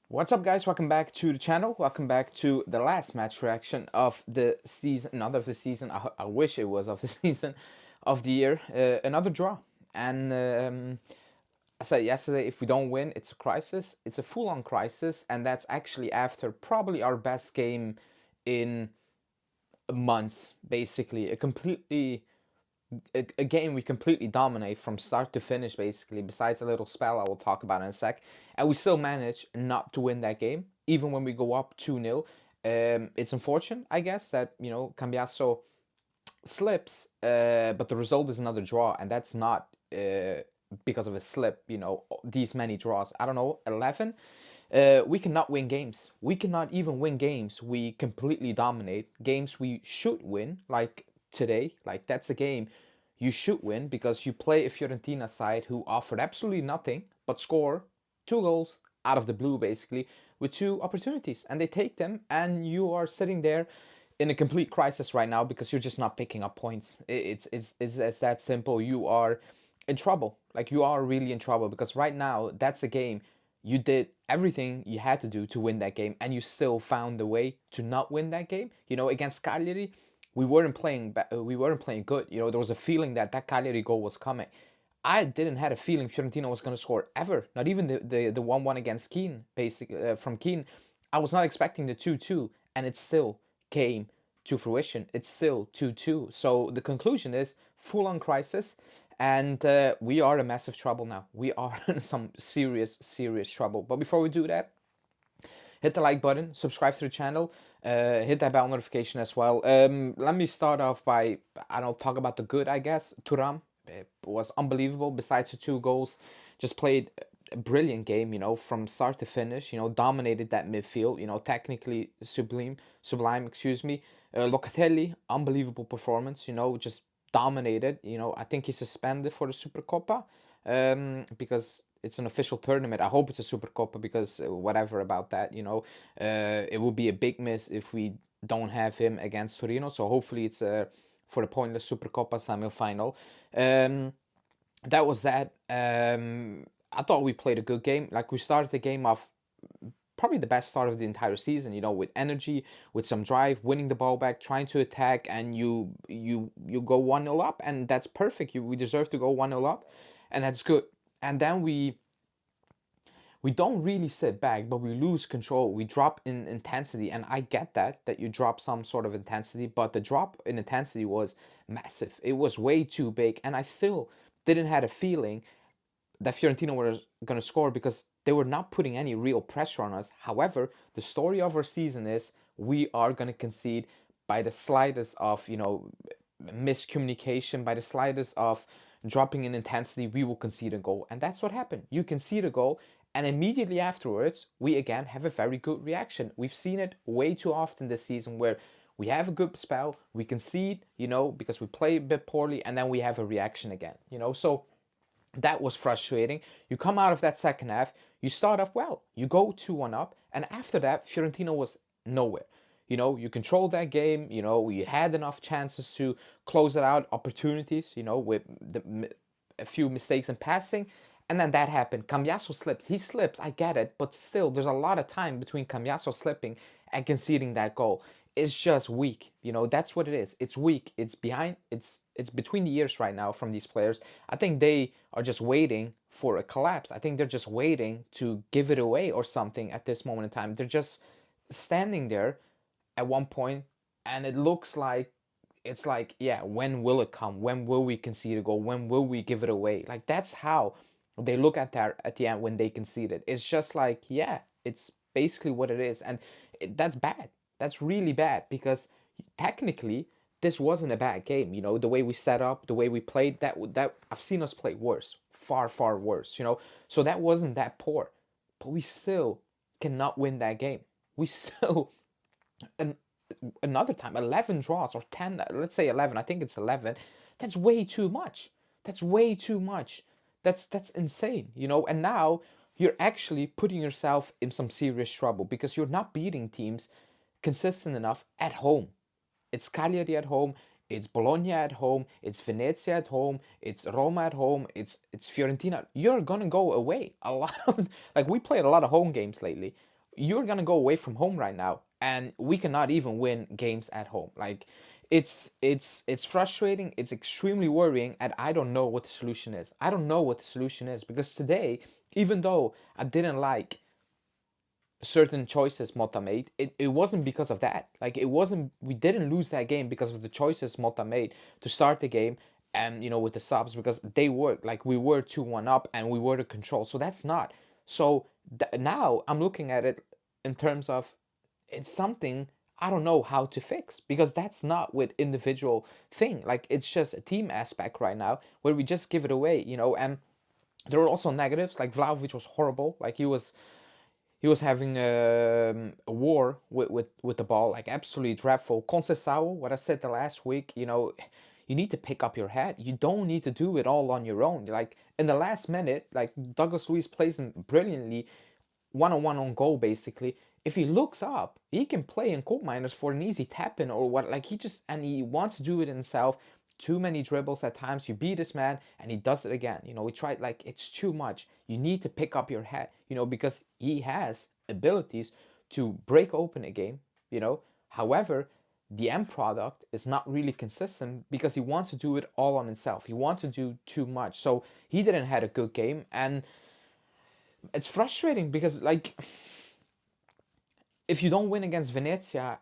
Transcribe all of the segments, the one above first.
What's up, guys? Welcome back to the channel. Welcome back to the last match reaction of the season. Not of the season. I wish it was of the season, of the year. Another draw. And I said yesterday, if we don't win, it's a crisis. It's a full-on crisis. And that's actually after probably our best game in months, basically. A game we completely dominate from start to finish, basically, besides a little spell I will talk about in a sec. And we still manage not to win that game, even when we go up 2-0. It's unfortunate, I guess, that, Cambiasso slips, but the result is another draw, and that's not because of a slip, these many draws. I don't know, 11? We cannot win games. We cannot even win games. We completely dominate games we should win, like today. Like, that's a game you should win because you play a Fiorentina side who offered absolutely nothing but score two goals out of the blue, basically, with two opportunities, and they take them, and you are sitting there in a complete crisis right now because you're just not picking up points. It's that simple. You are in trouble. Like, you are really in trouble because right now that's a game you did everything you had to do to win that game, and you still found a way to not win that game. Against Cagliari, we weren't playing good. There was a feeling that Cagliari goal was coming. I didn't had a feeling Fiorentina was going to score ever. Not even the 1-1 against Keane, basically, from Keane. I was not expecting the 2-2, and it still came to fruition. It's still 2-2. So the conclusion is full-on crisis, and we are in massive trouble now. We are in some serious, serious trouble. But before we do that, hit the like button, subscribe to the channel, hit that bell notification as well. Let me start off by, I don't talk about the good, I guess. Thuram was unbelievable. Besides the two goals, just played a brilliant game, from start to finish, dominated that midfield, technically sublime, excuse me. Locatelli, unbelievable performance, just dominated. I think he's suspended for the Supercoppa, because it's an official tournament. I hope it's a Supercoppa because whatever about that, it will be a big miss if we don't have him against Torino. So hopefully it's for the pointless Supercoppa semi-final. That was that. I thought we played a good game. Like, we started the game off probably the best start of the entire season, with energy, with some drive, winning the ball back, trying to attack, and you go 1-0 up, and that's perfect. We deserve to go 1-0 up, and that's good. And then we don't really sit back, but we lose control. We drop in intensity, and I get that you drop some sort of intensity, but the drop in intensity was massive. It was way too big, and I still didn't have a feeling that Fiorentina were going to score because they were not putting any real pressure on us. However, the story of our season is we are going to concede by the slightest of, miscommunication, by the slightest of dropping in intensity, we will concede a goal. And that's what happened. You concede a goal, and immediately afterwards, we again have a very good reaction. We've seen it way too often this season where we have a good spell, we concede, because we play a bit poorly, and then we have a reaction again, So that was frustrating. You come out of that second half, you start off well, you go 2-1 up, and after that, Fiorentina was nowhere. You controlled that game, you had enough chances to close it out, opportunities, with a few mistakes in passing, and then that happened. Cambiasso slips. He slips, I get it, but still, there's a lot of time between Cambiasso slipping and conceding that goal. It's just weak. That's what it is. It's weak. It's behind. It's between the ears right now from these players. I think they are just waiting for a collapse. I think they're just waiting to give it away or something at this moment in time. They're just standing there at one point, and it looks like it's like, yeah, when will it come? When will we concede a goal? When will we give it away? Like, that's how they look at that at the end when they concede it. It's just like, yeah, it's basically what it is, and that's bad. That's really bad because technically this wasn't a bad game. The way we set up, the way we played, that I've seen us play worse, far far worse. So that wasn't that poor, but we still cannot win that game. We still, and another time, 11 draws or 10, let's say 11, I think it's 11. That's way too much. That's way too much. That's insane, and now you're actually putting yourself in some serious trouble because you're not beating teams consistent enough at home. It's Cagliari at home, it's Bologna at home, it's Venezia at home, it's Roma at home, it's Fiorentina. You're gonna go away a lot of, like, we played a lot of home games lately. you're gonna go away from home right now, and we cannot even win games at home. Like, it's frustrating. It's extremely worrying, and I don't know what the solution is. I don't know what the solution is because today, even though I didn't like certain choices Mota made, it wasn't because of that. Like, it wasn't, we didn't lose that game because of the choices Mota made to start the game, and with the subs, because they worked. Like, we were 2-1 up and we were to control. So that's not. So now I'm looking at it in terms of, it's something I don't know how to fix, because that's not with individual thing. Like, it's just a team aspect right now where we just give it away. And there were also negatives. Like, Vlahovic was horrible. Like, he was having a war with the ball, like absolutely dreadful. Conceição, what I said the last week, you need to pick up your head. You don't need to do it all on your own. Like, in the last minute, like, Douglas Luiz plays him brilliantly, one-on-one on goal basically. If he looks up, he can play in coal miners for an easy tap in or what. Like, he wants to do it himself. Too many dribbles at times. You beat this man and he does it again. We tried, like, it's too much. You need to pick up your head, because he has abilities to break open a game. However, the end product is not really consistent because he wants to do it all on himself. He wants to do too much. So he didn't had a good game, and it's frustrating because, like, if you don't win against Venezia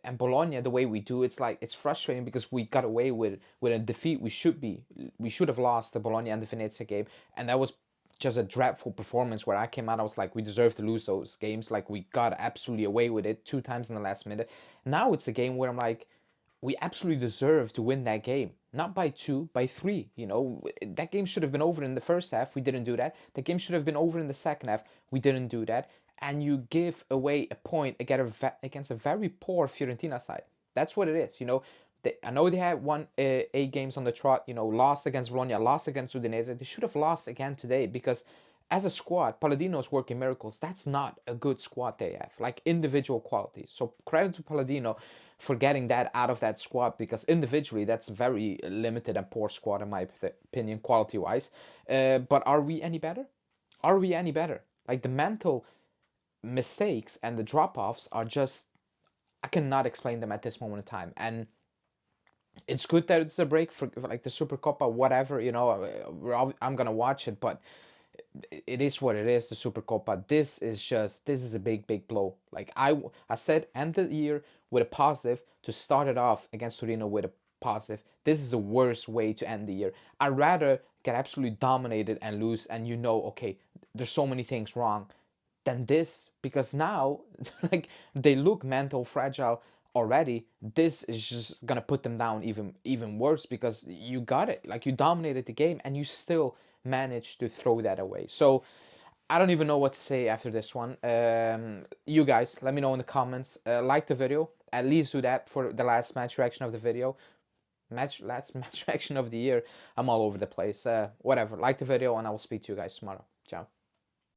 and Bologna the way we do, it's like, it's frustrating because we got away with a defeat. We should have lost the Bologna and the Venezia game, and that was just a dreadful performance where I came out. I was like, we deserve to lose those games. Like, we got absolutely away with it 2 times in the last minute. Now it's a game where I'm like, we absolutely deserve to win that game. Not by 2, by 3. That game should have been over in the first half. We didn't do that. The game should have been over in the second half. We didn't do that. And you give away a point against a very poor Fiorentina side. That's what it is. I know they had won 8 games on the trot. Lost against Bologna, lost against Udinese. They should have lost again today because, as a squad, Palladino's working miracles. That's not a good squad they have, like individual qualities. So credit to Palladino for getting that out of that squad, because individually that's very limited and poor squad in my opinion, quality wise. But are we any better? Are we any better? Like, the mental mistakes and the drop offs are just, I cannot explain them at this moment in time. And it's good that it's a break for like the Super Copa, whatever. I'm gonna watch it, but it is what it is. The Super Copa. This is a big blow. Like, I said, end the year with a positive, to start it off against Torino with a positive. This is the worst way to end the year. I'd rather get absolutely dominated and lose, and okay, there's so many things wrong, than this, because now like, they look mental fragile already. This is just gonna put them down even worse, because you got it. Like, you dominated the game and you still managed to throw that away. So I don't even know what to say after this one. You guys, let me know in the comments. Like the video. At least do that for the last match reaction of the video. Last match reaction of the year. I'm all over the place. Whatever. Like the video, and I will speak to you guys tomorrow. Ciao.